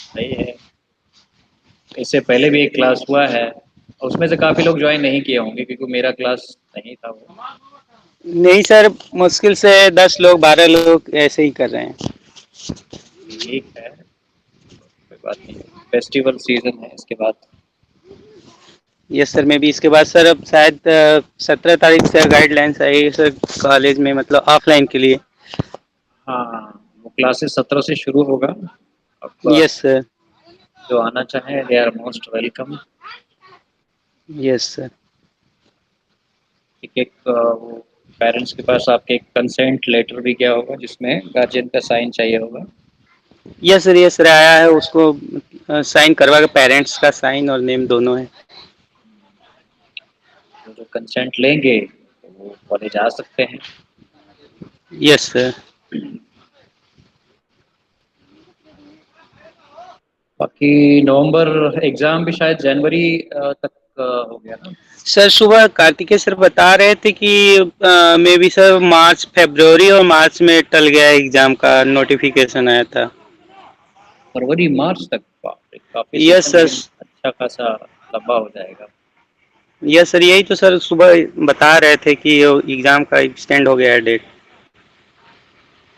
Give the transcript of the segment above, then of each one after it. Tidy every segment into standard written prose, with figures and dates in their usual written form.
सही है। इससे पहले भी एक क्लास हुआ है, उसमें से काफ़ी लोग ज्वाइन नहीं किए होंगे क्योंकि मेरा क्लास नहीं था वो। नहीं सर, मुश्किल से 10 लोग 12 लोग ऐसे ही कर रहे हैं। ठीक है, कोई बात नहीं। फेस्टिवल सीजन है इसके बाद। यस सर, मैं भी इसके बाद सर अब शायद 17 तारीख से गाइडलाइंस आएगी सर कॉलेज में, मतलब ऑफलाइन के लिए। हाँ, वो क्लासेस 17 से शुरू होगा। अब यस सर। जो आना चाहे they are most welcome. Yes sir. एक एक वो पेरेंट्स के पास आपके एक कंसेंट लेटर भी गया होगा जिसमें गार्जियन का साइन चाहिए होगा। यस सर आया है उसको साइन करवा के, पेरेंट्स का साइन और नेम दोनों है। वो जो कंसेंट लेंगे तो वो कॉलेज आ सकते हैं। Yes sir. बाकी नवंबर एग्ज़ाम भी शायद जनवरी तक हो गया ना। सर सुबह कार्तिकेय सर बता रहे थे कि मे बी सर मार्च फरवरी और मार्च में टल गया एग्जाम का नोटिफिकेशन आया था। फरवरी मार्च तक, बाप रे, काफ़ी यस सिस्टम सर। लेकिन अच्छा खासा लंबा हो जाएगा। यस सर, यही तो सर सुबह बता रहे थे कि एग्जाम का एक्सटेंड हो गया है डेट।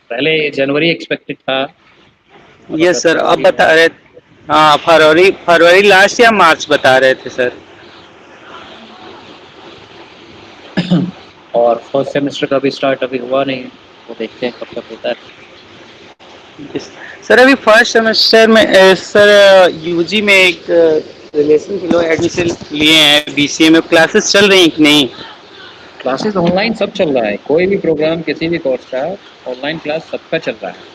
पहले जनवरी एक्सपेक्टेड था, अब अगर यस सर, अब फरवरी में बता है। रहे। हाँ, फरवरी फरवरी लास्ट या मार्च बता रहे थे सर। और फर्स्ट सेमेस्टर का भी स्टार्ट अभी हुआ नहीं, वो देखते हैं कब तक होता है। सर अभी फर्स्ट सेमेस्टर में सर यूजी में एक रिलेशन के लोग एडमिशन लिए हैं, बीसीए में क्लासेस चल रही हैं कि नहीं? क्लासेस ऑनलाइन सब चल रहा है, कोई भी प्रोग्राम किसी भी कोर्स का ऑनलाइन क्लास सबका चल रहा है।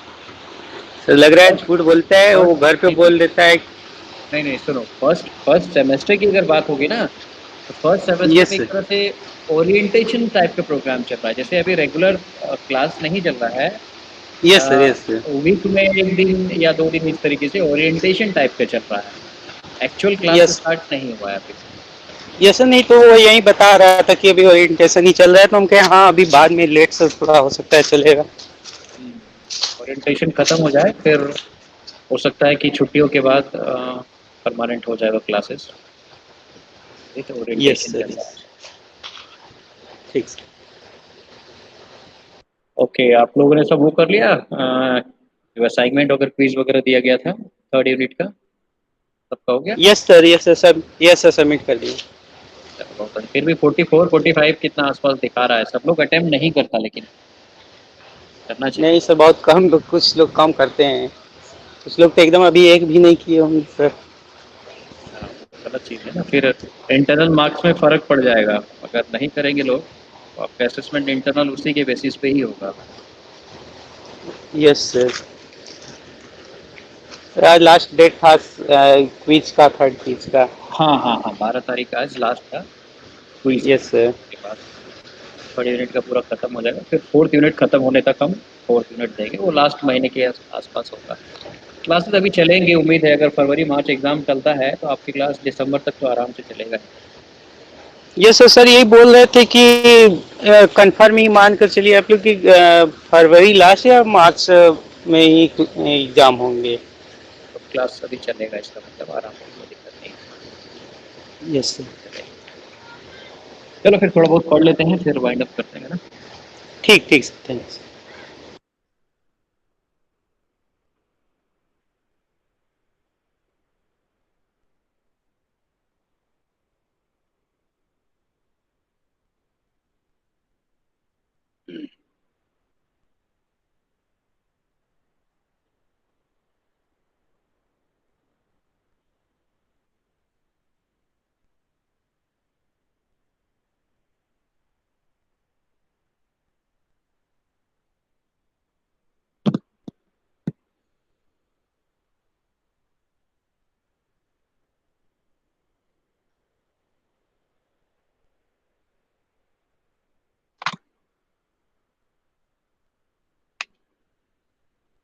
सर लग रहा है फर्स्ट झूठ बोलता है वो, फर्स्ट घर पे नहीं नहीं बोल देता है। नहीं नहीं, सुनो, फर्स्ट फर्स्ट सेमेस्टर की अगर बात होगी ना, तो फर्स्ट सेमेस्टर यस में एक सर। तरह से ओरिएंटेशन टाइप का प्रोग्राम चल रहा है। जैसे अभी रेगुलर क्लास नहीं चल रहा है, yes sir. Yes sir. Week में एक दिन या 2 दिन इस तरीके से ओरिएंटेशन टाइप का चल रहा है। Actual class yes. स्टार्ट नहीं हुआ है अभी। यस सर, नहीं तो वो यही बता रहा था कि अभी ओरिएंटेशन ही चल रहा है, तो हम कहे हाँ अभी बाद में लेट से थोड़ा हो सकता है चलेगा। ओरिएंटेशन खत्म हो जाए फिर हो सकता है कि छुट्टियों के बाद परमानेंट हो जाएगा क्लासेस। ये तो यस ओरिएंटेशन सर। चल रहा है। ठीक सर। ओके, आप लोगों ने सब वो कर लिया, जो असाइनमेंट वगैरह क्विज वगैरह दिया गया था थर्ड यूनिट का, सबका हो गया। Yes sir. यस सर सब। यस सर सबमिट कर दिए। चलो बहुत बढ़िया। फिर भी 44 45 कितना आसपास दिखा रहा है, सब लोग अटेम्प्ट नहीं करता लेकिन करना चाहिए। नहीं सर, बहुत कम लोग, कुछ लोग कम करते हैं। कुछ लोग तो एकदम अभी एक भी नहीं किए होंगे सर। वो गलत चीज़ है ना, फिर इंटरनल मार्क्स में फ़र्क पड़ जाएगा अगर नहीं करेंगे लोग, तो आपका असेसमेंट इंटरनल उसी के बेसिस पे ही होगा। Yes sir. आज लास्ट डेट था क्विज का, थर्ड क्विज का। हाँ हाँ हाँ, 12 तारीख आज लास्ट था क्विज का। Yes sir. उसके बाद थर्ड यूनिट का पूरा खत्म हो जाएगा, फिर फोर्थ यूनिट खत्म होने तक हम फोर्थ यूनिट देंगे, वो लास्ट महीने के आसपास होगा। क्लासेस अभी चलेंगे, उम्मीद है अगर फरवरी मार्च एग्जाम चलता है तो आपकी क्लास दिसंबर तक तो आराम से चलेगा ही। यस सर, सर यही बोल रहे थे कि कंफर्म ही मान कर चलिए आप लोग कि फरवरी लास्ट या मार्च में ही एग्जाम होंगे। तो क्लास अभी चलेगा, इसका मतलब आराम से, कोई दिक्कत नहीं है, यस सर। चलेगा। चलो फिर थोड़ा बहुत पढ़ लेते हैं फिर वाइंड अप करते हैं ना। ठीक ठीक sir, thanks.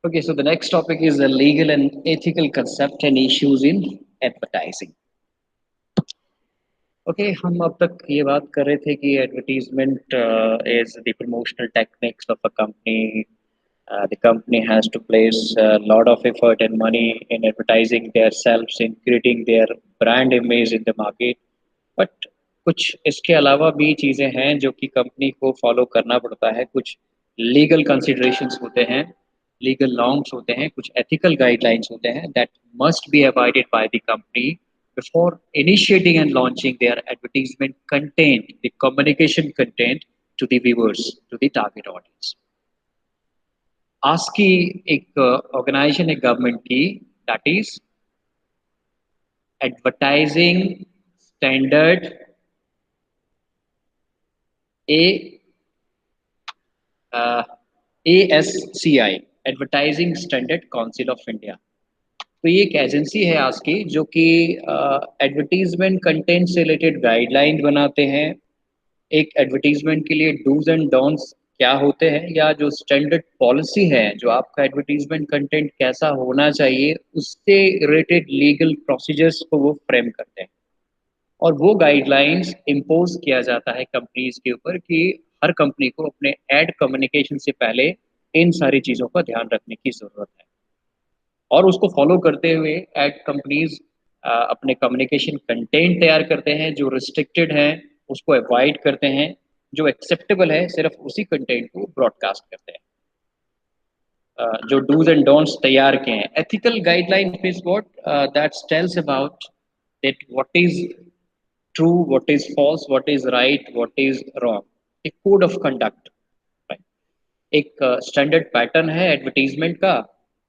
Okay, so the next topic is the legal and ethical concept and issues in advertising. Okay, हम अब तक ये बात कर रहे थे कि advertisement is the promotional techniques of a company, The company has to place a lot of effort and money in advertising their selves, in creating their brand image in the market. But कुछ इसके अलावा भी चीज़ें हैं जो कि company को follow करना पड़ता है। कुछ लीगल कंसिडरेशंस होते हैं, लीगल नॉर्म्स होते हैं, कुछ एथिकल गाइडलाइंस होते हैं that must be avoided by the company before initiating and launching there advertisement content, the communication content to the viewers, to the target audience. ASCII एक organisation है government की, that is advertising standard A ASCI, advertising standard council of India. तो ये एक agency है ASCII जो कि advertisement content से रिलेटेड गाइडलाइन बनाते हैं। एक एडवर्टीजमेंट के लिए डूज एंड डोंट्स क्या होते हैं, या जो स्टैंडर्ड पॉलिसी है, जो आपका एडवर्टीजमेंट कंटेंट कैसा होना चाहिए, उससे रिलेटेड लीगल प्रोसीजर्स को वो फ्रेम करते हैं। और वो गाइडलाइंस इम्पोज किया जाता है कंपनीज के ऊपर कि हर कंपनी को अपने एड कम्युनिकेशन से पहले इन सारी चीज़ों का ध्यान रखने की ज़रूरत है। और उसको फॉलो करते हुए एड कंपनीज अपने कम्युनिकेशन कंटेंट तैयार करते हैं, जो रिस्ट्रिक्टेड हैं उसको अवॉइड करते हैं, जो एक्सेप्टेबल है सिर्फ उसी कंटेंट को ब्रॉडकास्ट करते हैं। जो डूज एंड डोंट्स तैयार किए हैं, ethical guideline is what that tells about that what is true, what is false, what is right, what is wrong, एक कोड ऑफ कंडक्ट। एक स्टैंडर्ड पैटर्न है एडवर्टीजमेंट का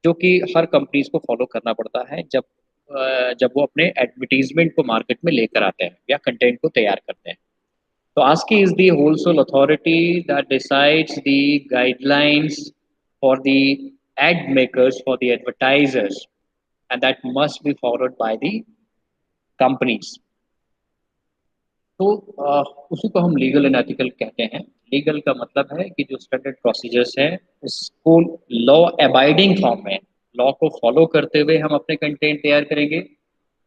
जो कि हर कंपनीज को फॉलो करना पड़ता है जब वो अपने एडवर्टीजमेंट को मार्केट में लेकर आते हैं या कंटेंट को तैयार करते हैं। तो ASCI is the wholesale authority that decides the guidelines for the ad makers, for the advertisers, and that must be followed by the companies. तो उसी को हम लीगल एंड एथिकल कहते हैं। लीगल का मतलब है कि जो स्टैंडर्ड प्रोसीजर्स हैं उसको लॉ अबाइडिंग फॉर्म में, लॉ को फॉलो करते हुए हम अपने कंटेंट तैयार करेंगे।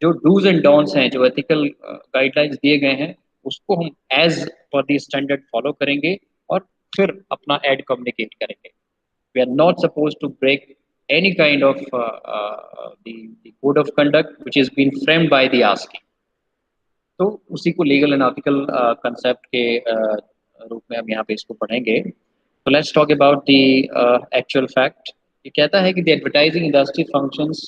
जो डूज एंड डोंट्स हैं, जो एथिकल गाइडलाइंस दिए गए हैं, उसको हम एज पर दी स्टैंडर्ड फॉलो करेंगे और फिर अपना एड कम्युनिकेट करेंगे। We are not suppose to break any kind of the code of conduct which is being framed by the ASCII। तो उसी को लीगल एंड एथिकल कंसेप्ट के रूप में हम यहाँ पे इसको पढ़ेंगे। तो let's talk about the actual fact. ये कहता है कि the advertising industry functions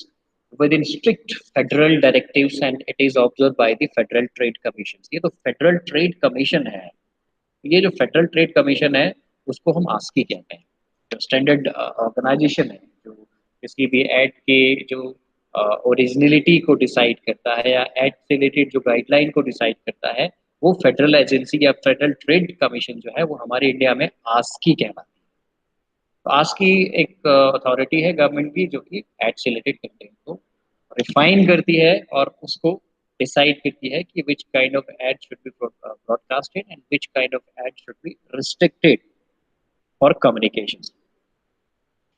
within strict federal directives and it is observed by the Federal Trade Commission। ये तो फेडरल ट्रेड कमीशन है। ये जो फेडरल ट्रेड कमीशन है उसको हम आस्की कहते हैं, जो स्टैंडर्ड ऑर्गेनाइजेशन है, जो किसी भी एड के जो ओरिजिनलिटी को डिसाइड करता है या एड से रिलेटेड जो गाइडलाइन को डिसाइड करता है, वो फेडरल एजेंसी या फेडरल ट्रेड कमीशन जो है वो हमारे इंडिया में आस्की कहलाती है। तो आस्की एक अथॉरिटी है गवर्नमेंट की जो कि एड से रिलेटेड कंटेंट को रिफाइन करती है और उसको डिसाइड करती है कि which kind of ad should be broadcasted and which kind of ad should be restricted for communication.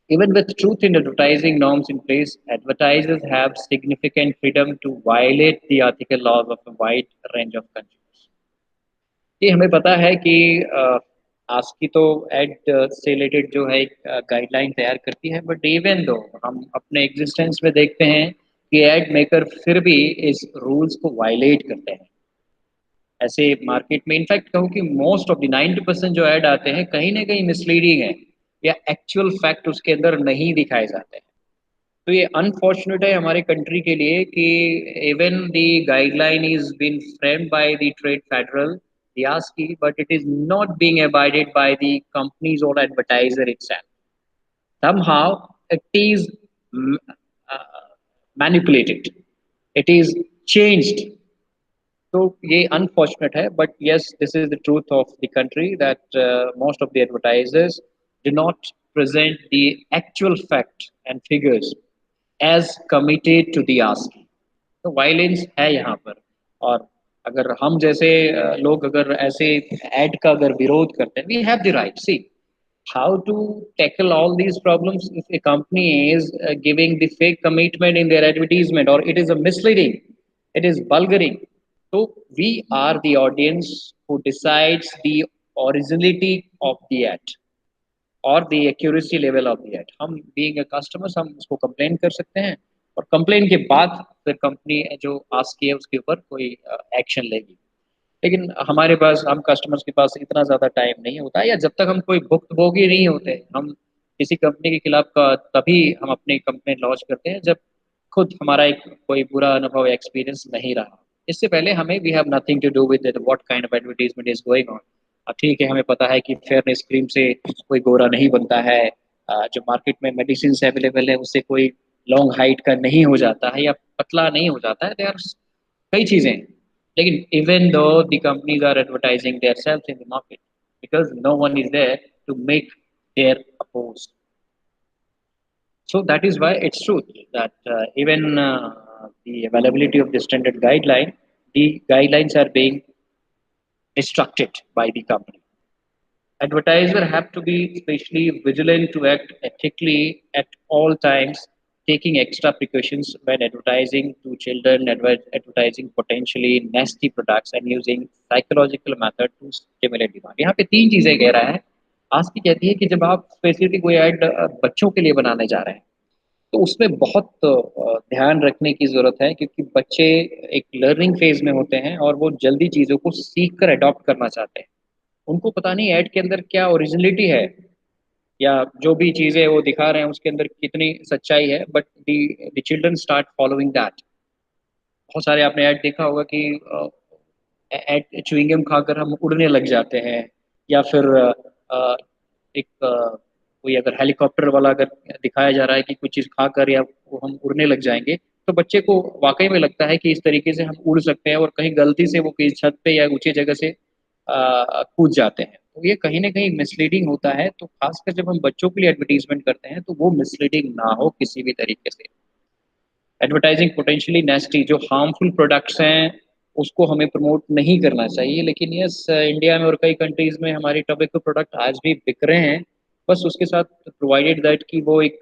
Even with truth in advertising norms in place, advertisers have significant freedom to violate the ethical laws of a wide range of consumers। ये हमें पता है कि ASCII तो add से related जो है एक गाइडलाइन तैयार करती है, बट इवन दो हम अपने एग्जिस्टेंस में देखते हैं कि एड मेकर फिर भी इस रूल्स को वायलेट करते हैं। ऐसे मार्केट में इनफैक्ट कहूँ कि मोस्ट ऑफ द 90% जो ऐड आते हैं कहीं ना कहीं मिसलीडिंग है या एक्चुअल फैक्ट उसके अंदर नहीं दिखाए जाते हैं। तो ये अनफॉर्चुनेट है हमारे कंट्री के लिए कि even the guideline is been framed by the trade federal the ASCII, but it is not being abided by the companies or advertiser itself. Somehow it is uh, manipulated, it is changed। तो ये unfortunate है, but yes this is the truth of the country that most of the advertisers do not present the actual fact and figures as committed to the ASCI. तो violence है यहाँ पर। और अगर हम जैसे लोग अगर ऐसे एड का अगर विरोध करते हैं, we have the right, see how to tackle all these problems if a company is giving the fake commitment in their advertisement or it is a misleading, it is bulgaring। so we are the audience who decides the originality of the ad। और the accuracy level of the ad. हम being a customers हम उसको complain कर सकते हैं, और complain के बाद फिर कंपनी जो आस्क की है उसके ऊपर कोई एक्शन लेगी। लेकिन हमारे पास, हम कस्टमर्स के पास इतना ज़्यादा टाइम नहीं होता है, या जब तक हम कोई भुक्तभोगी नहीं होते, हम किसी कंपनी के खिलाफ का तभी हम अपनी कंप्लेंट लॉन्च करते हैं जब खुद हमारा एक कोई बुरा अनुभव एक्सपीरियंस नहीं रहा। इससे पहले हमें we have nothing to do with what kind of advertisement is going on. ठीक है, हमें पता है कि फेयरनेस क्रीम से कोई गोरा नहीं बनता है, जो मार्केट में मेडिसिन अवेलेबल है उससे कोई लॉन्ग हाइट का नहीं हो जाता है या पतला नहीं हो जाता है, देयर कई चीज़ें हैं। लेकिन even though the companies are advertising their self in the market, because no one is there to make their oppose. So that is why it's true that even the availability of the standard guideline, the guidelines are being instructed by the company. Advertiser have to be especially vigilant to act ethically at all times, taking extra precautions when advertising to children, advertising potentially nasty products, and using psychological method to stimulate demand. यहाँ पे तीन चीजें कह रहा है। आज की कहती है कि जब आप स्पेसिफिकली कोई ऐड बच्चों के लिए बनाने जा रहे हैं, तो उसमें बहुत ध्यान रखने की ज़रूरत है, क्योंकि बच्चे एक लर्निंग फेज में होते हैं और वो जल्दी चीज़ों को सीख कर अडॉप्ट करना चाहते हैं। उनको पता नहीं ऐड के अंदर क्या ओरिजिनलिटी है, या जो भी चीज़ें वो दिखा रहे हैं उसके अंदर कितनी सच्चाई है, but the children start following that. बहुत सारे आपने ऐड देखा होगा कि ऐड च्युइंगम खाकर हम उड़ने लग जाते हैं, या फिर एक कोई अगर हेलीकॉप्टर वाला अगर दिखाया जा रहा है कि कुछ चीज़ खाकर या वो हम उड़ने लग जाएंगे, तो बच्चे को वाकई में लगता है कि इस तरीके से हम उड़ सकते हैं, और कहीं गलती से वो किसी छत पे या ऊंची जगह से कूद जाते हैं। तो ये कहीं ना कहीं मिसलीडिंग होता है। तो खासकर जब हम बच्चों के लिए एडवर्टीजमेंट करते हैं तो वो मिसलीडिंग ना हो किसी भी तरीके से। एडवर्टाइजिंग पोटेंशियली नेस्टी, जो हार्मफुल प्रोडक्ट्स हैं उसको हमें प्रमोट नहीं करना चाहिए। लेकिन यस, इंडिया में और कई कंट्रीज में हमारे टोबैको प्रोडक्ट आज भी बिक रहे हैं। बस उसके साथ प्रोवाइडेड दैट कि वो एक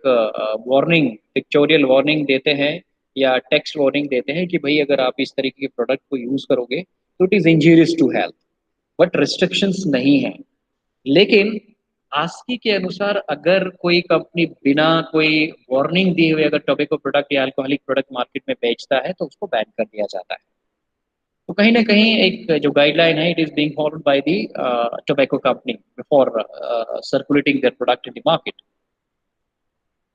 वार्निंग, पिक्चोरियल वार्निंग देते हैं या टेक्स्ट वार्निंग देते हैं कि भाई अगर आप इस तरीके के प्रोडक्ट को यूज़ करोगे तो it is injurious to health, but restrictions नहीं है। लेकिन आस्की के अनुसार अगर कोई कंपनी बिना कोई वार्निंग दिए हुए अगर टोबैको प्रोडक्ट या अल्कोहलिक प्रोडक्ट मार्केट में बेचता है तो उसको बैन कर दिया जाता है। तो कहीं ना कहीं एक जो गाइडलाइन है, it is being followed by the tobacco company before circulating their product in the market.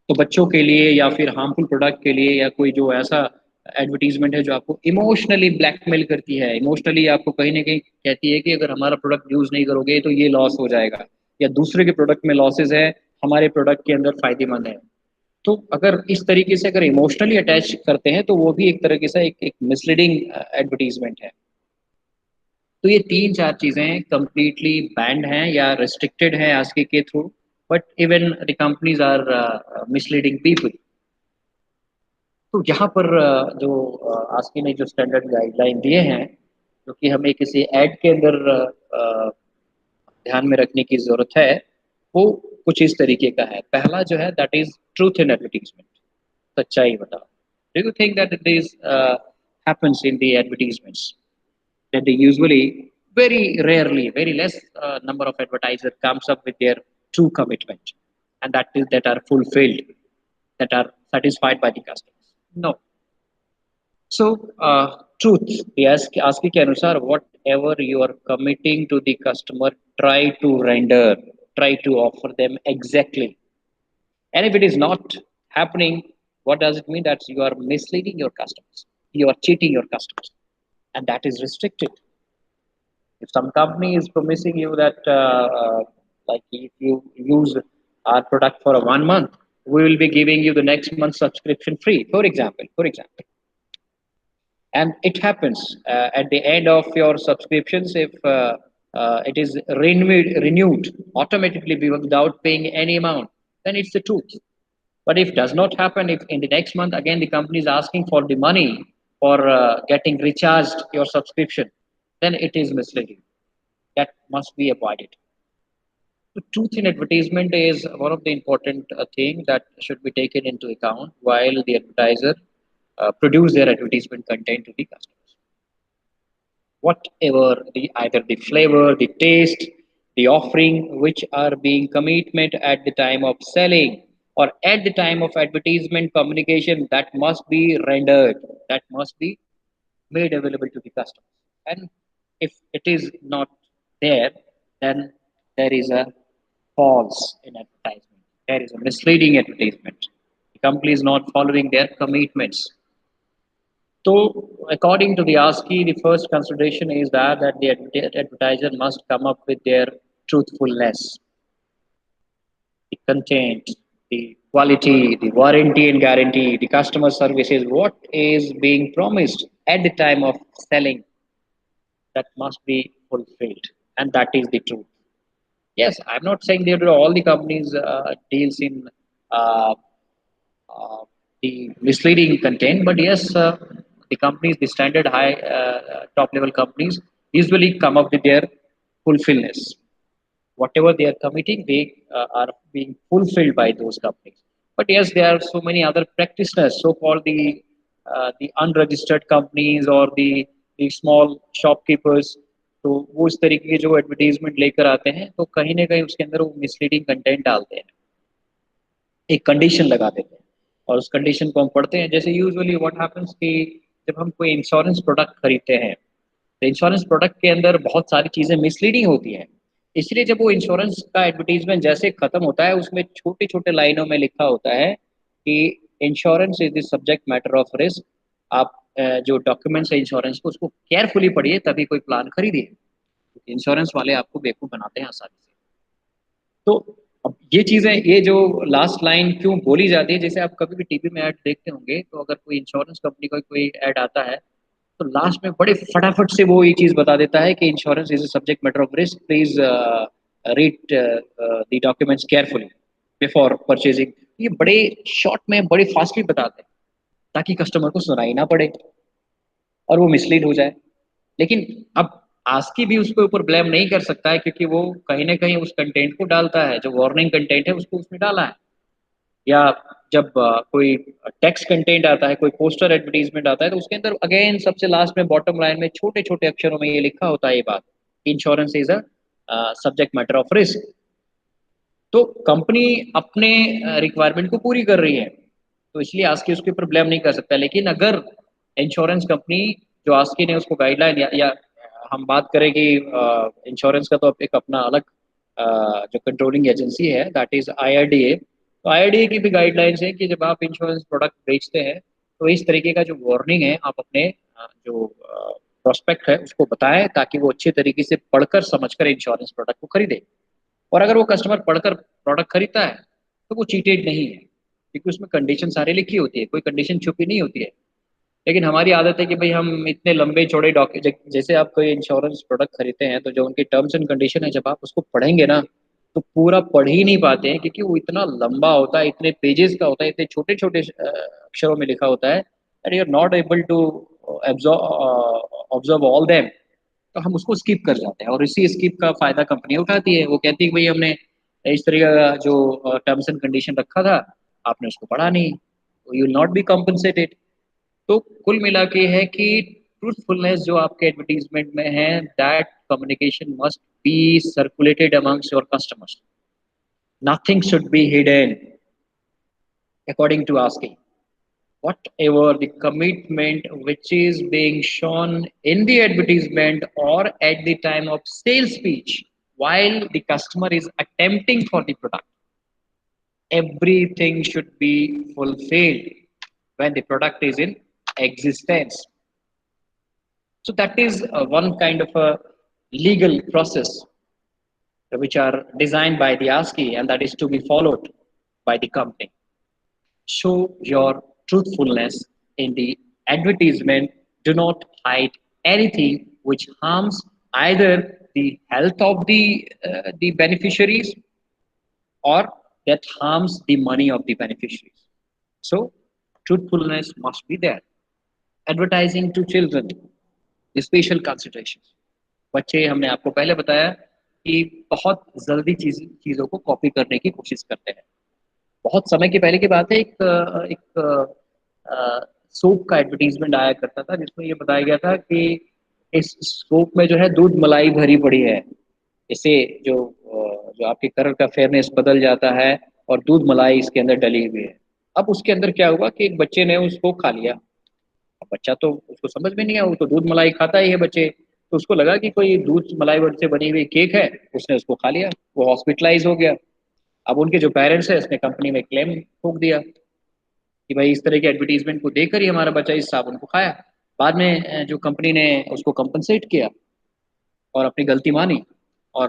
तो बच्चों के लिए या फिर हार्मफुल प्रोडक्ट के लिए, या कोई जो ऐसा एडवर्टीजमेंट है जो आपको इमोशनली ब्लैकमेल करती है, इमोशनली आपको कहीं ना कहीं कहती है कि अगर हमारा प्रोडक्ट यूज नहीं करोगे तो ये लॉस हो जाएगा, या दूसरे के प्रोडक्ट में लॉसेज है, हमारे प्रोडक्ट के अंदर फायदेमंद है। तो अगर इस तरीके से अगर इमोशनली अटैच करते हैं तो वो भी एक तरीके से एक मिसलीडिंग एडवर्टीजमेंट है। तो ये तीन चार चीजें कंप्लीटली बैंड हैं या रिस्ट्रिक्टेड हैं आस्की के थ्रू, but even the companies are misleading people. तो यहाँ पर आस्की ने जो स्टैंडर्ड गाइडलाइन दिए हैं, जो कि हमें किसी ऐड के अंदर ध्यान में रखने की जरूरत है, वो कुछ इस तरीके का है। पहला जो है that is truth in advertisement, सच्चाई बताओ। Do you think that it is happens in the advertisements, that they usually, very rarely, very less number of advertisers comes up with their true commitment, and that are fulfilled, that are satisfied by the customers? No. So truth, yes, ASCII के अनुसार whatever you are committing to the customer, try to render, try to offer them exactly. And if it is not happening, what does it mean? That you are misleading your customers, you are cheating your customers, and that is restricted. If some company is promising you that, like if you use our product for 1 month, we will be giving you the next month subscription free, for example, and it happens at the end of your subscriptions, if it is renewed automatically without paying any amount, then it's the truth. But if does not happen, if in the next month again the company is asking for the money for getting recharged your subscription, then it is misleading. That must be avoided. The truth in advertisement is one of the important thing that should be taken into account while the advertiser produce their advertisement content to the customers. Whatever the either the flavor, the taste, the offering which are being commitment at the time of selling or at the time of advertisement communication, that must be rendered, that must be made available to the customer. And if it is not there, then there is a false in advertisement. There is a misleading advertisement. The company is not following their commitments. So, according to the ASCII, the first consideration is that the advertiser must come up with their truthfulness, the content, the quality, the warranty and guarantee, the customer services, what is being promised at the time of selling, that must be fulfilled, and that is the truth. Yes, I'm not saying that all the companies deals in uh, the misleading content, but yes, the companies, the standard high top level companies, usually come up with their fulfillness. Whatever they are committing, they are being fulfilled by those companies. But yes, there are so many other practitioners, so-called the unregistered companies or the small shopkeepers. तो वो इस तरीके के जो advertisement लेकर आते हैं तो कहीं ना कहीं उसके अंदर वो मिसलीडिंग कंटेंट डालते हैं, एक कंडीशन लगा देते हैं और उस कंडीशन को हम पढ़ते हैं। जैसे यूजुअली व्हाट हैपेंस कि जब हम कोई इंश्योरेंस प्रोडक्ट खरीदते हैं तो इंश्योरेंस प्रोडक्ट के अंदर बहुत सारी चीज़ें मिसलीडिंग होती हैं। इसलिए जब वो इंश्योरेंस का एडवर्टीजमेंट जैसे खत्म होता है उसमें छोटे छोटे लाइनों में लिखा होता है कि insurance is the subject matter of risk. आप जो डॉक्यूमेंट्स है इंश्योरेंस को उसको केयरफुली पढ़िए तभी कोई प्लान खरीदिए। इंश्योरेंस वाले आपको बेवकूफ़ बनाते हैं आसानी से। तो अब ये चीज़ें, ये जो लास्ट लाइन क्यों बोली जाती है, जैसे आप कभी भी टीवी में ऐड देखते होंगे तो अगर कोई इंश्योरेंस कंपनी का कोई ऐड आता है तो लास्ट में बड़े फटाफट से वो ये चीज़ बता देता है कि insurance is a subject matter of risk, please read the documents carefully before purchasing. ये बड़े शॉर्ट में बड़े फास्टली बताते हैं ताकि कस्टमर को सुनाई ना पड़े और वो मिसलीड हो जाए। लेकिन अब आस्की भी उसके ऊपर ब्लेम नहीं कर सकता है क्योंकि वो कहीं ना कहीं उस कंटेंट को डालता है, जो वार्निंग कंटेंट है उसको उसमें डाला है। या जब कोई टेक्स्ट कंटेंट आता है, कोई पोस्टर एडवर्टीजमेंट आता है तो उसके अंदर अगेन सबसे लास्ट में बॉटम लाइन में छोटे छोटे अक्षरों में ये लिखा होता है ये बात, insurance is a subject matter of risk. तो कंपनी अपने रिक्वायरमेंट को पूरी कर रही है तो इसलिए आस्की उसके ऊपर ब्लेम नहीं कर सकता। लेकिन अगर इंश्योरेंस कंपनी जो आस्की ने उसको गाइडलाइन या हम बात करें कि इंश्योरेंस का तो एक अपना अलग जो कंट्रोलिंग एजेंसी है दैट इज आईआरडीए। तो आईआरडीए की भी गाइडलाइंस है कि जब आप इंश्योरेंस प्रोडक्ट बेचते हैं तो इस तरीके का जो वार्निंग है आप अपने जो प्रोस्पेक्ट है उसको बताएं ताकि वो अच्छे तरीके से पढ़कर समझकर इंश्योरेंस प्रोडक्ट को खरीदे। और अगर वो कस्टमर पढ़कर प्रोडक्ट खरीदता है तो वो चीटेड नहीं है क्योंकि उसमें कंडीशन सारी लिखी होती है, कोई कंडीशन छुपी नहीं होती है। लेकिन हमारी आदत है कि भाई हम इतने लंबे चौड़े जैसे आप कोई इंश्योरेंस प्रोडक्ट खरीदते हैं तो जो उनके टर्म्स एंड कंडीशन है जब आप उसको पढ़ेंगे ना तो पूरा पढ़ ही नहीं पाते हैं क्योंकि वो इतना लंबा होता है, इतने पेजेस का होता है, इतने छोटे छोटे अक्षरों में लिखा होता है and you are not able to observe all them. तो हम उसको स्किप कर जाते हैं और इसी स्किप का फायदा कंपनी उठाती है। वो कहती है कि भाई हमने इस तरीके का जो टर्म्स एंड कंडीशन रखा था आपने उसको पढ़ा नहीं, you will not be compensated. तो कुल मिला के है कि ट्रूथफुलनेस जो आपके एडवर्टीजमेंट में है that communication must be circulated amongst your customers, nothing should be hidden according to asking whatever the commitment which is being shown in the advertisement or at the time of sales speech while the customer is attempting for the product, everything should be fulfilled when the product is in existence. So that is one kind of a legal process which are designed by the ASCII and that is to be followed by the company. Show your truthfulness in the advertisement. Do not hide anything which harms either the health of the beneficiaries or that harms the money of the beneficiaries. So truthfulness must be there. Advertising to children, special consideration. बच्चे, हमने आपको पहले बताया कि बहुत जल्दी चीज़ों को कॉपी करने की कोशिश करते हैं। बहुत समय के पहले की बात है, एक सोप का एडवर्टीजमेंट आया करता था जिसमें ये बताया गया था कि इस सोप में जो है दूध मलाई भरी पड़ी है इससे जो आपके कलर का फेयरनेस बदल जाता है, और दूध मलाई इसके अंदर डली हुई है। अब उसके अंदर क्या हुआ कि एक बच्चे ने उसको खा लिया। अब बच्चा तो उसको समझ में नहीं आया, वो तो दूध मलाई खाता ही है बच्चे, तो उसको लगा कि कोई दूध मलाई से बनी हुई केक है, उसने उसको खा लिया, वो हॉस्पिटलाइज हो गया। अब उनके जो पेरेंट्स है उसने कंपनी में क्लेम ठोक दिया कि भाई इस तरह के एडवर्टीजमेंट को देखकर ही हमारा बच्चा इस साबुन को खाया। बाद में जो कंपनी ने उसको कंपनसेट किया और अपनी गलती मानी, और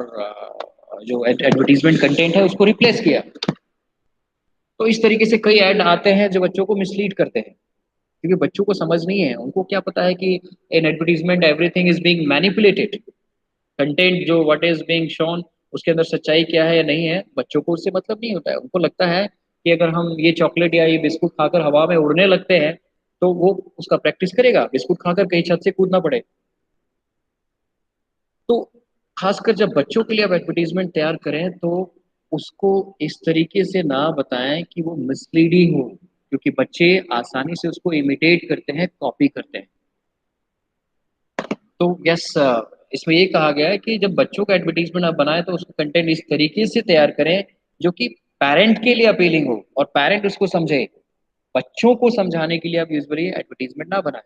जो एडवर्टीजमेंट कंटेंट है उसको रिप्लेस किया। तो इस तरीके से कई ऐड आते हैं जो बच्चों को मिसलीड करते हैं, क्योंकि बच्चों को समझ नहीं है, उनको क्या पता है कि इन advertisement everything is being manipulated. Content जो व्हाट इज बीइंग शोन, उसके अंदर सच्चाई क्या है या नहीं है, बच्चों को उससे मतलब नहीं होता है। उनको लगता है कि अगर हम ये चॉकलेट या ये बिस्कुट खाकर हवा में उड़ने लगते हैं, तो वो उसका प्रैक्टिस करेगा, बिस्कुट खाकर कहीं छत से कूदना पड़े। तो खासकर जब बच्चों के लिए आप एडवर्टीजमेंट तैयार करें, तो उसको इस तरीके से ना बताएं कि वो मिसलीडिंग हो, क्योंकि बच्चे आसानी से उसको इमिटेट करते हैं, कॉपी करते हैं। तो यस, इसमें ये कहा गया है कि जब बच्चों का एडवर्टीजमेंट आप बनाएं तो उसका कंटेंट इस तरीके से तैयार करें जो कि पेरेंट के लिए अपीलिंग हो और पेरेंट उसको समझे। बच्चों को समझाने के लिए आप यूजुअली एडवर्टीजमेंट ना बनाएं।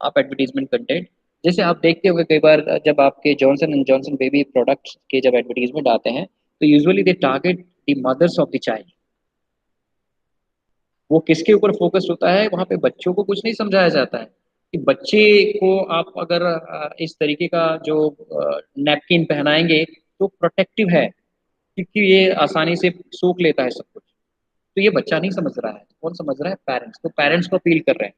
आप एडवर्टीजमेंट कंटेंट, जैसे आप देखते होंगे कई बार जब आपके Johnson and Johnson baby products के जब एडवर्टीजमेंट आते हैं, तो usually they target the mothers of the child. वो किसके ऊपर फोकस होता है, वहां पे बच्चों को कुछ नहीं समझाया जाता है कि बच्चे को आप अगर इस तरीके का जो नैपकिन पहनाएंगे तो प्रोटेक्टिव है, क्योंकि ये आसानी से सोख लेता है सब कुछ। तो ये बच्चा नहीं समझ रहा है, कौन समझ रहा है, पेरेंट्स। तो पेरेंट्स को अपील कर रहे हैं।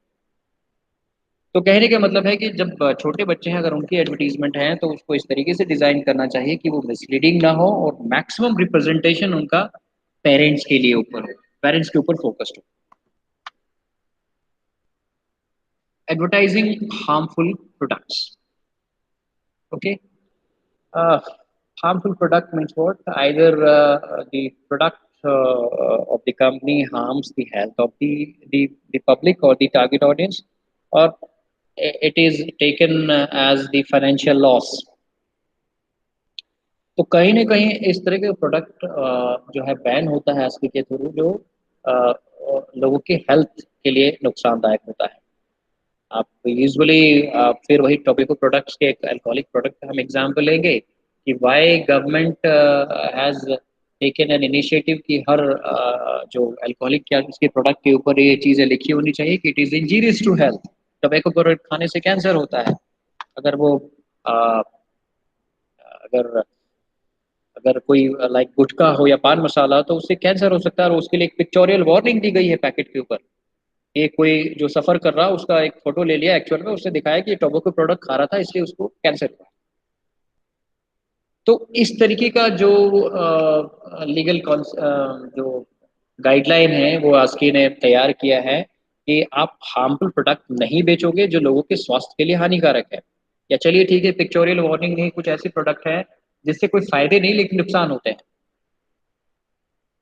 तो कहने का मतलब है कि जब छोटे बच्चे हैं, अगर उनकी एडवर्टीजमेंट है तो उसको इस तरीके से डिजाइन करना चाहिए कि वो मिसलीडिंग ना हो और मैक्सिमम रिप्रेजेंटेशन उनका पेरेंट्स के लिए ऊपर हो, पेरेंट्स के ऊपर फोकस्ड हो। Advertising harmful products. Okay. Uh, Harmful product means what? Either the product of the company harms the health of the public or the target audience, or it is taken as the financial loss. तो कहीं ना कहीं इस तरह के product जो है ban होता है एसपी के थ्रू, जो लोगों की हेल्थ के लिए नुकसानदायक होता है। आप यूजुअली फिर वही टोबैको प्रोडक्ट्स के, एक अल्कोहलिक प्रोडक्ट का हम एग्जांपल लेंगे कि why government has taken an initiative कि हर जो अल्कोहलिक क्या उसके प्रोडक्ट के ऊपर ये चीज़ें लिखी होनी चाहिए कि it is injurious to health. Tobacco product खाने से कैंसर होता है। अगर वो uh, अगर अगर कोई लाइक गुटखा हो या पान मसाला, तो उससे कैंसर हो सकता है, और उसके लिए एक पिक्चोरियल वार्निंग दी गई है पैकेट के ऊपर। ये कोई जो सफर कर रहा, उसका एक फोटो ले लिया एक्चुअल में, उसने दिखाया कि ये टोबैको प्रोडक्ट खा रहा था इसलिए उसको कैंसर हुआ। तो इस तरीके का जो लीगल जो गाइडलाइन है वो आस्की ने तैयार किया है कि आप हार्मफुल प्रोडक्ट नहीं बेचोगे जो लोगों के स्वास्थ्य के लिए हानिकारक है। या चलिए ठीक है, पिक्चोरियल वार्निंग नहीं, कुछ ऐसे प्रोडक्ट है जिससे कोई फायदे नहीं लेकिन नुकसान होते हैं।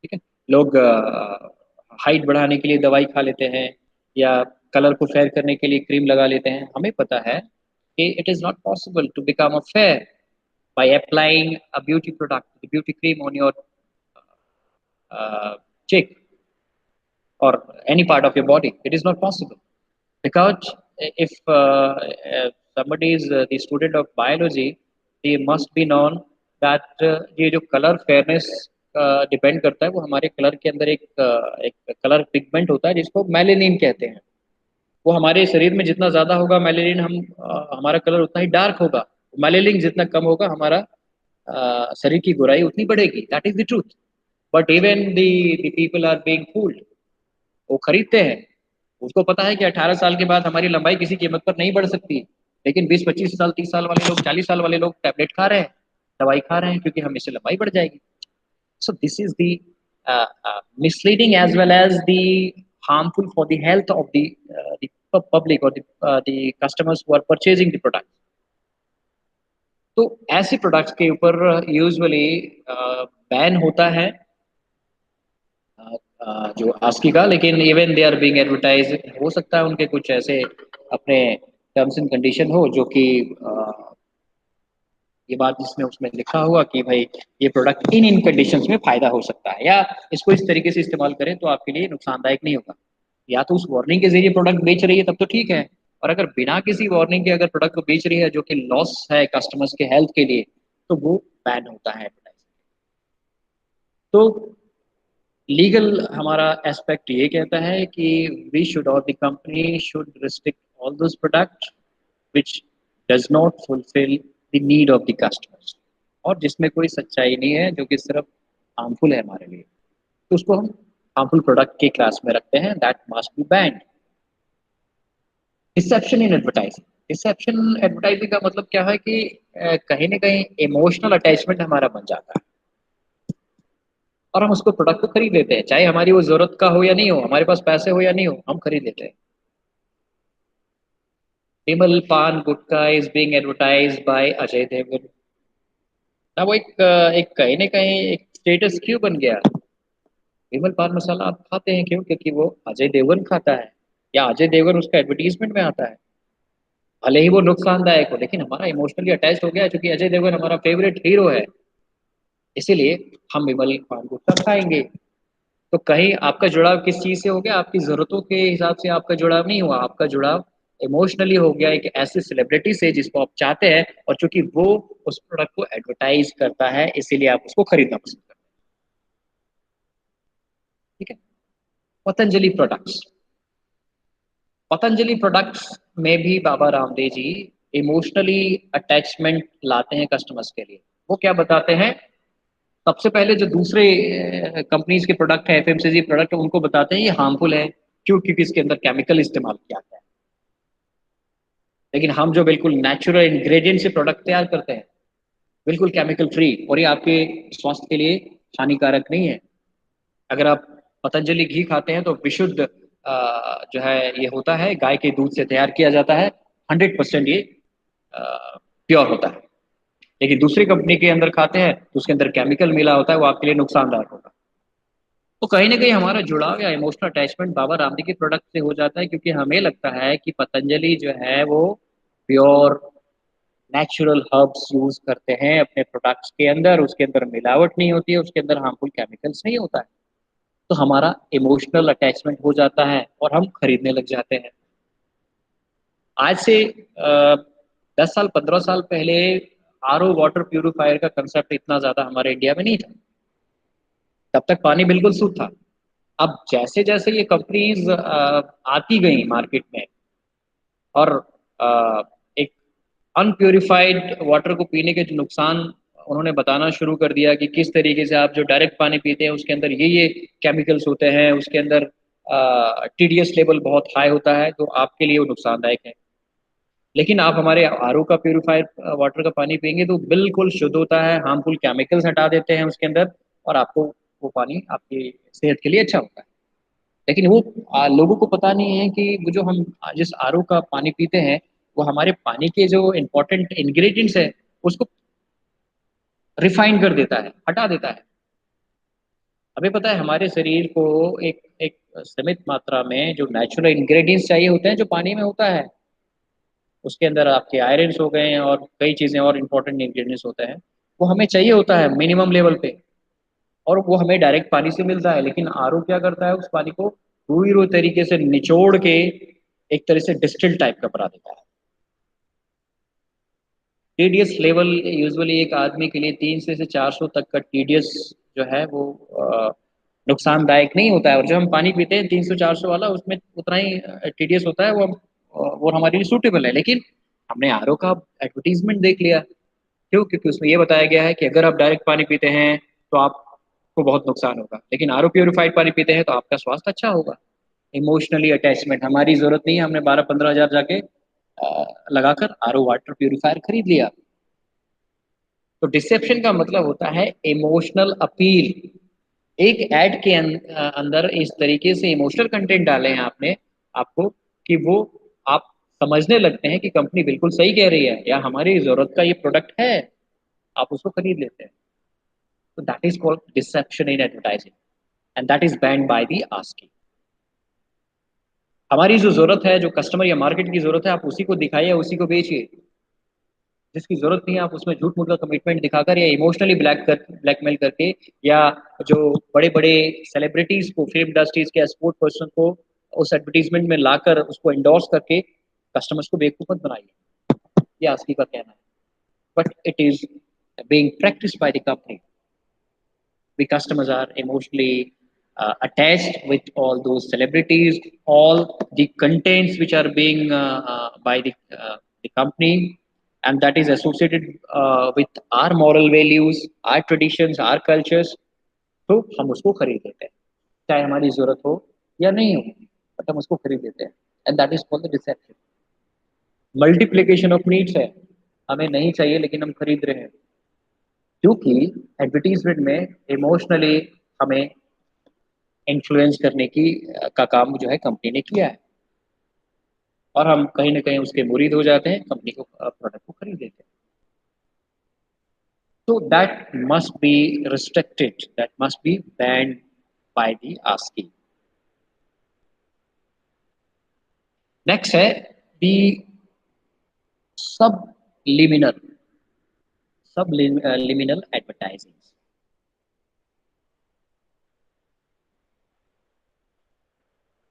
ठीक है। लोग हाइट बढ़ाने के लिए दवाई खा लेते हैं, या कलर को फेयर करने के लिए क्रीम लगा लेते हैं। हमें पता है कि it is not possible to become a fair by applying a beauty product, a beauty cream on your cheek or any part of your body. It is not possible because if somebody is the student of biology, they must be known that ये जो colour fairness depend करता है, वो हमारे colour के अंदर एक colour pigment होता है जिसको मेलेनिन कहते हैं। वो हमारे शरीर में जितना ज्यादा होगा मेलेनिन, हमारा कलर उतना ही डार्क होगा। मेलेनिन जितना कम होगा, हमारा शरीर की गोराई उतनी बढ़ेगी। That is the truth. But even the people are being fooled. वो खरीदते हैं, उसको पता है कि 18 साल के बाद हमारी लंबाई किसी कीमत पर नहीं बढ़ सकती, लेकिन 20-25 साल 30 साल वाले लोग, 40 साल वाले लोग टैबलेट खा रहे हैं, दवाई खा रहे हैं, क्योंकि हम इससे लंबाई बढ़ जाएगी। So this is the misleading as well as the harmful for the health of the public or the customers who are purchasing the product. तो ऐसे प्रोडक्ट्स के ऊपर यूजुअली बैन होता है जो आस्की का, लेकिन even they are being advertise. हो सकता है उनके कुछ ऐसे अपने टर्म्स एंड कंडीशन हो जो कि ये बात जिसमें उसमें लिखा हुआ कि भाई ये प्रोडक्ट इन इन कंडीशंस में फायदा हो सकता है, या इसको इस तरीके से इस्तेमाल करें तो आपके लिए नुकसानदायक नहीं होगा। या तो उस वार्निंग के जरिए प्रोडक्ट बेच रही है तब तो ठीक है, और अगर बिना किसी वार्निंग के अगर प्रोडक्ट को बेच रही है जो कि लॉस है कस्टमर्स के हेल्थ के लिए, तो वो बैन होता है एडवर्टाइजिंग। तो लीगल हमारा एस्पेक्ट ये कहता है कि वी शुड और the company should restrict all those product which does not fulfil the need of the customers, और जिसमें कोई सच्चाई नहीं है, जो कि सिर्फ हार्मफुल है हमारे लिए, तो उसको हम हार्मफुल प्रोडक्ट के क्लास में रखते हैं, that must be banned. Deception in advertising, deception advertising का मतलब क्या है कि कहीं ना कहीं इमोशनल अटैचमेंट हमारा बन जाता है, और हम उसको प्रोडक्ट को खरीद लेते हैं, चाहे हमारी वो जरूरत का हो या नहीं हो, हमारे पास पैसे हो या नहीं हो, हम खरीद लेते हैं। Vimal paan gutkha is being advertised by Ajay Devgan. ना वो एक कहीं ना कहीं एक स्टेटस क्यों बन गया। विमल पान मसाला आप खाते हैं क्यों, क्योंकि वो अजय देवगन खाता है, या अजय देवगन उसका एडवर्टीजमेंट में आता है। भले ही वो नुकसानदायक हो, लेकिन हमारा इमोशनली अटैच हो गया है, क्योंकि अजय देवगन हमारा फेवरेट हीरो है, इसीलिए हम विमल पान गुटखा खाएंगे। तो कहीं आपका जुड़ाव किस चीज से हो गया, आपकी जरूरतों के हिसाब से आपका जुड़ाव नहीं हुआ, आपका जुड़ाव इमोशनली हो गया एक ऐसे सेलिब्रिटी से जिसको आप चाहते हैं, और चूंकि वो उस प्रोडक्ट को एडवर्टाइज करता है इसीलिए आप उसको खरीदना पसंद करते हैं। ठीक है। पतंजलि प्रोडक्ट्स, पतंजलि प्रोडक्ट्स में भी बाबा रामदेव जी इमोशनली अटैचमेंट लाते हैं कस्टमर्स के लिए। वो क्या बताते हैं, सबसे पहले जो दूसरे कंपनीज के प्रोडक्ट है, एफएमसीजी प्रोडक्ट, उनको बताते हैं ये हार्मफुल है, क्यों, क्योंकि इसके अंदर केमिकल इस्तेमाल किया गया है। लेकिन हम जो बिल्कुल नेचुरल इंग्रेडिएंट से प्रोडक्ट तैयार करते हैं, बिल्कुल केमिकल फ्री, और ये आपके स्वास्थ्य के लिए हानिकारक नहीं है। अगर आप पतंजलि घी खाते हैं तो विशुद्ध जो है ये होता है, गाय के दूध से तैयार किया जाता है, 100% ये प्योर होता है। लेकिन दूसरी कंपनी के अंदर खाते हैं तो उसके अंदर केमिकल मिला होता है, वो आपके लिए नुकसानदायक होगा। तो कहीं ना कहीं हमारा जुड़ाव या इमोशनल अटैचमेंट बाबा रामदेव के प्रोडक्ट से हो जाता है, क्योंकि हमें लगता है कि पतंजलि जो है वो प्योर नेचुरल हर्ब्स यूज करते हैं अपने प्रोडक्ट्स के अंदर, उसके अंदर मिलावट नहीं होती है, उसके अंदर हार्मफुल केमिकल्स नहीं होता है। तो हमारा इमोशनल अटैचमेंट हो जाता है और हम खरीदने लग जाते हैं। आज से 10 साल 15 साल पहले आरओ वाटर प्यूरिफायर का कंसेप्ट इतना ज्यादा हमारे इंडिया में नहीं था, तब तक पानी बिल्कुल शुद्ध था। अब जैसे जैसे ये कंपनीज आती गई मार्केट में, और एक अनप्यूरिफाइड वाटर को पीने के जो नुकसान उन्होंने बताना शुरू कर दिया, कि किस तरीके से आप जो डायरेक्ट पानी पीते हैं उसके अंदर ये केमिकल्स होते हैं, उसके अंदर टीडीएस लेवल बहुत हाई होता है, तो आपके लिए वो नुकसानदायक है। लेकिन आप हमारे आरओ का प्यूरिफाइड वाटर का पानी पियेंगे तो बिल्कुल शुद्ध होता है, हार्मफुल केमिकल्स हटा देते हैं उसके अंदर, और आपको वो पानी आपकी सेहत के लिए अच्छा होता है। लेकिन वो लोगों को पता नहीं है कि वो जो हम जिस आरओ का पानी पीते हैं, वो हमारे पानी के जो इंपॉर्टेंट इंग्रेडिएंट्स है उसको रिफाइन कर देता है, हटा देता है। हमें पता है हमारे शरीर को एक एक सीमित मात्रा में जो नेचुरल इंग्रेडिएंट्स चाहिए होते हैं, जो पानी में होता है, उसके अंदर आपके आयरन्स हो गए हैं और कई चीज़ें और इंपॉर्टेंट इंग्रेडिएंट्स होते हैं, वो हमें चाहिए होता है मिनिमम लेवल पे, और वो हमें डायरेक्ट पानी से मिलता है। लेकिन आरओ क्या करता है, उस पानी को पूरी रो तरीके से निचोड़ के एक तरह से डिस्टिल टाइप का बना देता है। टीडीएस लेवल यूजुअली एक आदमी के लिए 300 से 400 तक का टीडीएस जो है वो नुकसानदायक नहीं होता है, और जो हम पानी पीते हैं 300 400 वाला, उसमें उतना ही टीडीएस होता है, वो हमारे लिए सूटेबल है। लेकिन हमने आरओ का एडवर्टीजमेंट देख लिया, क्यों, क्योंकि उसमें ये बताया गया है कि अगर आप डायरेक्ट पानी पीते हैं तो आपको बहुत नुकसान होगा, लेकिन आरओ प्योरीफाइड पानी पीते हैं तो आपका स्वास्थ्य अच्छा होगा। इमोशनली अटैचमेंट, हमारी जरूरत नहीं है, हमने 12 15 हज़ार जाके लगाकर आरओ वाटर प्योरीफायर खरीद लिया। तो डिसेप्शन का मतलब होता है इमोशनल अपील। एक ऐड के अंदर इस तरीके से इमोशनल कंटेंट डाले हैं आपने, आपको, कि वो आप समझने लगते हैं कि कंपनी बिल्कुल सही कह रही है, या हमारी जरूरत का ये प्रोडक्ट है, आप उसको खरीद लेते हैं। तो that is called deception in advertising, and that is banned by the ASCI. हमारी जो जरूरत है, जो कस्टमर या मार्केट की जरूरत है, आप उसी को दिखाइए, उसी को बेचिए। जिसकी जरूरत नहीं है आप उसमें झूठ मूठ का कमिटमेंट दिखाकर या इमोशनली ब्लैकमेल करके, या जो बड़े बड़े सेलिब्रिटीज को, फिल्म इंडस्ट्रीज के स्पोर्ट पर्सन को उस एडवर्टीजमेंट में लाकर उसको एंडोर्स करके कस्टमर्स को बेवकूफ मत बनाइए, ये आस्की का कहना है। But it is being practiced by the company. The customers are emotionally attached with all those celebrities, all the contents which are being by the company, and that is associated with our moral values, our traditions, our cultures. तो हम उसको खरीद लेते हैं, चाहे हमारी जरूरत हो या नहीं हो, बट हम उसको खरीद लेते हैं, and that is called the deception. Multiplication of needs है, हमें नहीं चाहिए लेकिन हम खरीद रहे हैं, क्योंकि एडवर्टीजमेंट में इमोशनली हमें इन्फ्लुएंस करने की का काम जो है कंपनी ने किया है, और हम कहीं ना कहीं उसके मुरीद हो जाते हैं, कंपनी को प्रोडक्ट को खरीद लेते हैं। तो that must be restricted, that must be banned by the ASCI. Next है दी सब लिमिनल लिमिनल एडवर्टाइजिंग।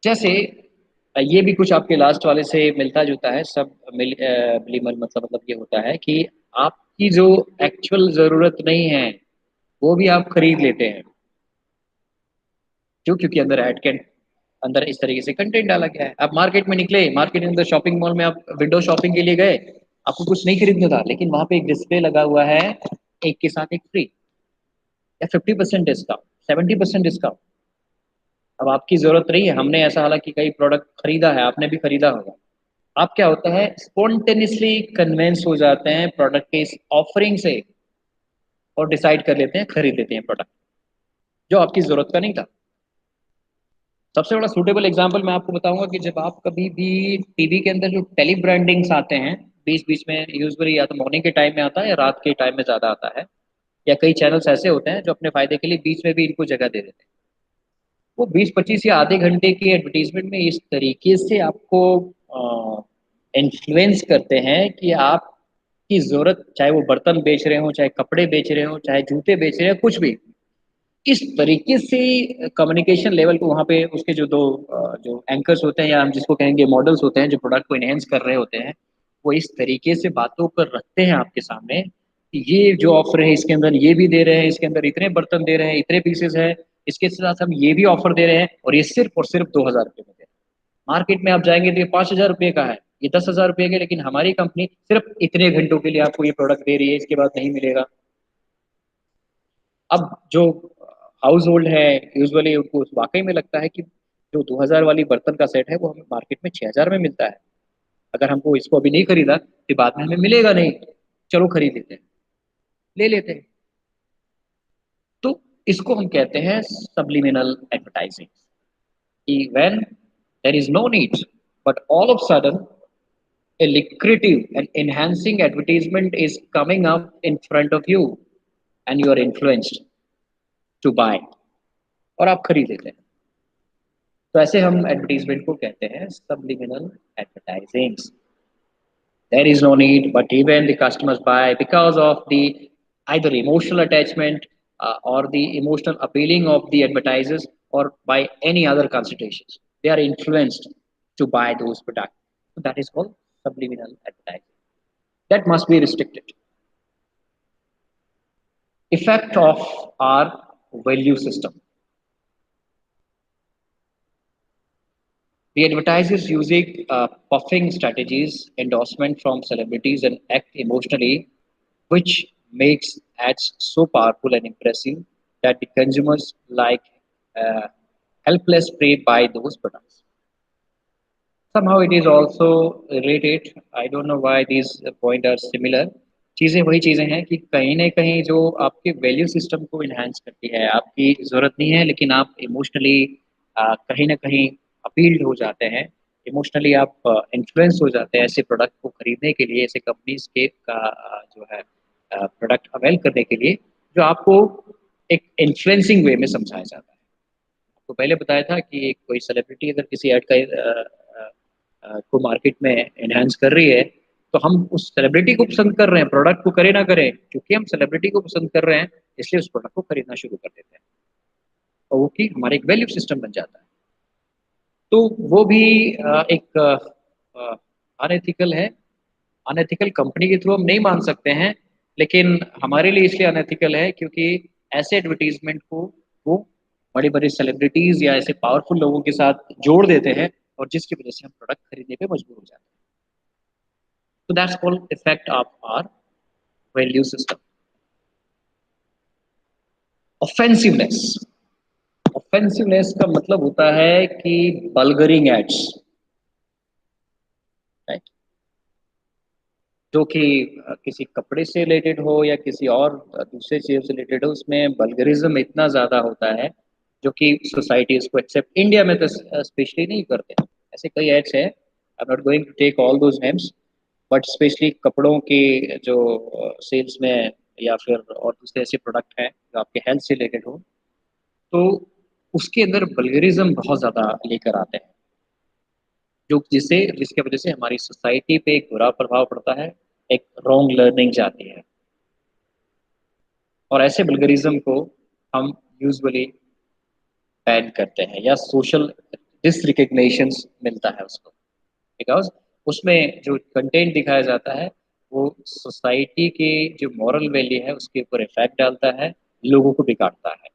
जैसे ये भी कुछ आपके लास्ट वाले से मिलता जुलता है, सब मिनिमल मतलब ये होता है कि आपकी जो एक्चुअल जरूरत नहीं है वो भी आप खरीद लेते हैं, क्यों? क्योंकि अंदर ऐड के अंदर इस तरीके से कंटेंट डाला गया है। आप मार्केट में निकले, मार्केट के अंदर शॉपिंग मॉल में आप विंडो शॉपिंग के लिए गए, आपको कुछ नहीं खरीदना था, लेकिन वहां पे एक डिस्प्ले लगा हुआ है, एक के साथ एक फ्री, या 50% डिस्काउंट, 70% डिस्काउंट। अब आपकी जरूरत नहीं है, हमने ऐसा हालांकि कई प्रोडक्ट खरीदा है, आपने भी खरीदा होगा। आप क्या होता है, स्पॉन्टेनियसली कन्वेंस हो जाते हैं प्रोडक्ट के इस ऑफरिंग से, और डिसाइड कर लेते हैं, खरीद लेते हैं प्रोडक्ट जो आपकी जरूरत का नहीं था। सबसे बड़ा सूटेबल एग्जांपल मैं आपको बताऊंगा कि जब आप कभी भी टीवी के अंदर जो टेली ब्रांडिंग्स आते हैं बीच बीच में, यूजुअली या तो मॉर्निंग के टाइम में आता है या रात के टाइम में ज्यादा आता है, या कई चैनल्स ऐसे होते हैं जो अपने फायदे के लिए बीच में भी इनको जगह दे देते हैं। वो 20-25 या आधे घंटे की एडवर्टीजमेंट में इस तरीके से आपको इन्फ्लुएंस करते हैं कि आपकी जरूरत, चाहे वो बर्तन बेच रहे हो, चाहे कपड़े बेच रहे हो, चाहे जूते बेच रहे हो, कुछ भी, इस तरीके से कम्युनिकेशन लेवल को वहाँ पे उसके जो दो जो एंकर्स होते हैं, या हम जिसको कहेंगे मॉडल्स होते हैं, जो प्रोडक्ट को इनहेंस कर रहे होते हैं, वो इस तरीके से बातों कर रखते हैं आपके सामने कि ये जो ऑफर है इसके अंदर ये भी दे रहे हैं, इसके अंदर इतने बर्तन दे रहे हैं, इतने पीसेस है, इसके साथ हम ये भी ऑफर दे रहे हैं, और ये सिर्फ और सिर्फ 2,000 रुपये में दे रहे हैं। मार्केट में आप जाएंगे तो ये 5,000 रुपये का है, ये 10,000 रुपये का, लेकिन हमारी कंपनी सिर्फ इतने घंटों के लिए आपको ये प्रोडक्ट दे रही है, इसके बाद नहीं मिलेगा। अब जो हाउस होल्ड है, यूजुअली उनको वाकई में लगता है कि जो 2,000 वाली बर्तन का सेट है वो हमें मार्केट में 6,000 में मिलता है, अगर हमको इसको अभी नहीं खरीदा तो बाद में हमें मिलेगा नहीं, चलो खरीद लेते हैं, ले लेते हैं। तो इसको हम कहते हैं subliminal एडवर्टाइजिंग, कि when there is no need but all of a sudden a lucrative and enhancing advertisement is coming up in front of you and you are influenced to buy, और आप खरीद लेते हैं। तो ऐसे हम एडवर्टीजमेंट को कहते हैं subliminal advertising। There is no need, but even the customers buy because of the either emotional attachment or the emotional appealing of the advertisers, or by any other considerations. They are influenced to buy those products. So that is called subliminal advertising. That must be restricted. Effect of our value system. The advertisers using puffing strategies, endorsement from celebrities, and act emotionally, which makes ads so powerful and impressive that the consumers like uh, helpless prey buy those products. Somehow it is also related. I don't know why these points are similar. चीज़ें वही चीज़ें हैं कि कहीं ना कहीं जो आपके वैल्यू सिस्टम को इन्हांस करती है, आपकी ज़रूरत नहीं है लेकिन आप इमोशनली कहीं ना कहीं अपील्ड हो जाते हैं, इमोशनली आप इन्फ्लुएंस हो जाते हैं ऐसे प्रोडक्ट को खरीदने के लिए, ऐसे कंपनीज के का जो है प्रोडक्ट अवेल करने के लिए, जो आपको एक इन्फ्लुएंसिंग वे में समझाया जाता है। आपको पहले बताया था कि एक कोई सेलिब्रिटी अगर किसी ऐड का को मार्केट में एनहांस कर रही है, तो हम उस सेलिब्रिटी को पसंद कर रहे हैं, प्रोडक्ट को करें ना करें, क्योंकि हम सेलिब्रिटी को पसंद कर रहे हैं इसलिए उस प्रोडक्ट को खरीदना शुरू कर देते हैं, और वो कि हमारा एक वैल्यू सिस्टम बन जाता है। तो वो भी एक अनएथिकल है। अनएथिकल कंपनी के थ्रू हम नहीं मान सकते हैं, लेकिन हमारे लिए इसलिए अनएथिकल है क्योंकि ऐसे एडवर्टीजमेंट को वो बड़े बड़े सेलिब्रिटीज या ऐसे पावरफुल लोगों के साथ जोड़ देते हैं, और जिसकी वजह से हम प्रोडक्ट खरीदने पे मजबूर हो जाते हैं। तो that's called effect of our value system. Offensiveness. Offensiveness का मतलब होता है कि बल्गरिंग एड्स, राइट, जो कि किसी कपड़े से रिलेटेड हो या किसी और दूसरे चीज़ से रिलेटेड हो, उसमें वल्गरिज्म इतना ज़्यादा होता है जो कि सोसाइटी इसको एक्सेप्ट, इंडिया में तो स्पेशली नहीं करते। ऐसे कई एड्स हैं, I am not going to take all those names, but specially कपड़ों की जो सेल्स में या फिर और दूसरे ऐसे प्रोडक्ट हैं जो आपके हेल्थ से रिलेटेड हो, तो उसके अंदर वल्गरिज्म बहुत ज़्यादा लेकर आते हैं, जो जिसके वजह से हमारी सोसाइटी पे एक बुरा प्रभाव पड़ता है, एक रॉन्ग लर्निंग जाती है, और ऐसे वल्गरिज्म को हम यूजुअली बैन करते हैं या सोशल डिसरिकग्निशन मिलता है उसको, बिकॉज उसमें जो कंटेंट दिखाया जाता है वो सोसाइटी की जो मॉरल वैल्यू है उसके ऊपर इफेक्ट डालता है, लोगों को बिगाड़ता है।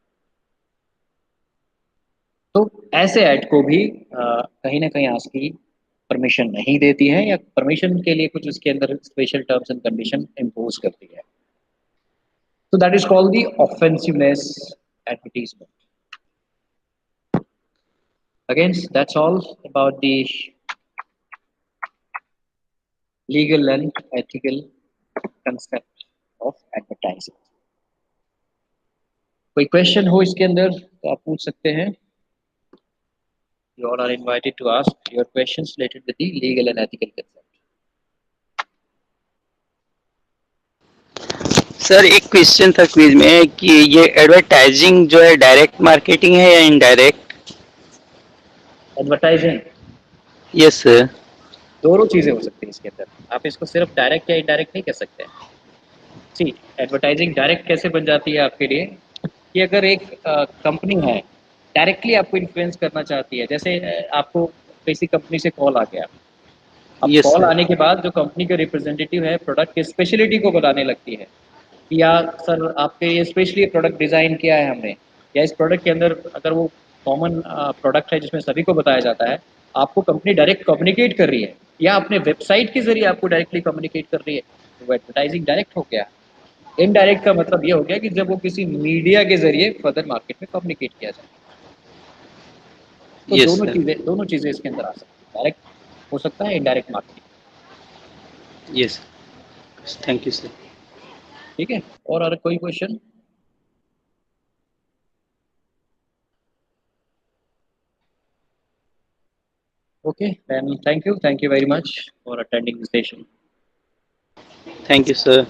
तो ऐसे ऐड को भी कहीं ना कहीं आज की परमिशन नहीं देती है, या परमिशन के लिए कुछ उसके अंदर special terms and condition impose करती है। So that is called the offensiveness advertisement. Again, that's all about the legal and ethical concept of advertising. कोई क्वेश्चन हो इसके अंदर तो आप पूछ सकते हैं। You all are invited to ask your questions related with the legal and ethical concept. Sir एक क्वेश्चन था क्विज में कि ये एडवर्टाइजिंग जो है डायरेक्ट मार्केटिंग है या इनडायरेक्ट? Advertising yes sir. दोनों चीजें हो सकती हैं इसके अंदर, आप इसको सिर्फ डायरेक्ट या इनडायरेक्ट नहीं कह सकते। सी, एडवर्टाइजिंग डायरेक्ट कैसे बन जाती है आपके लिए, कि अगर एक कंपनी है डायरेक्टली आपको इन्फ्लुएंस करना चाहती है, जैसे आपको किसी कंपनी से कॉल आ गया, अब यस कॉल सर। आने के बाद जो कंपनी का रिप्रेजेंटेटिव है प्रोडक्ट की स्पेशलिटी को बताने लगती है कि यार सर आपके ये स्पेशली प्रोडक्ट डिज़ाइन किया है हमने, या इस प्रोडक्ट के अंदर अगर वो कॉमन प्रोडक्ट है जिसमें सभी को बताया जाता है, आपको कंपनी डायरेक्ट कम्युनिकेट कर रही है या अपने वेबसाइट के जरिए आपको डायरेक्टली कम्युनिकेट कर रही है, तो वो एडवर्टाइजिंग डायरेक्ट हो गया। इनडायरेक्ट का मतलब ये हो गया कि जब वो किसी मीडिया के जरिए फर्दर मार्केट में कम्युनिकेट किया जाए। तो यस सर। दोनों चीजें इसके अंदर आ सकती है, डायरेक्ट हो सकता है, indirect marketing. Yes. Thank you sir. ठीक है, और कोई question? Okay, then thank you very much for attending the session. Thank you sir.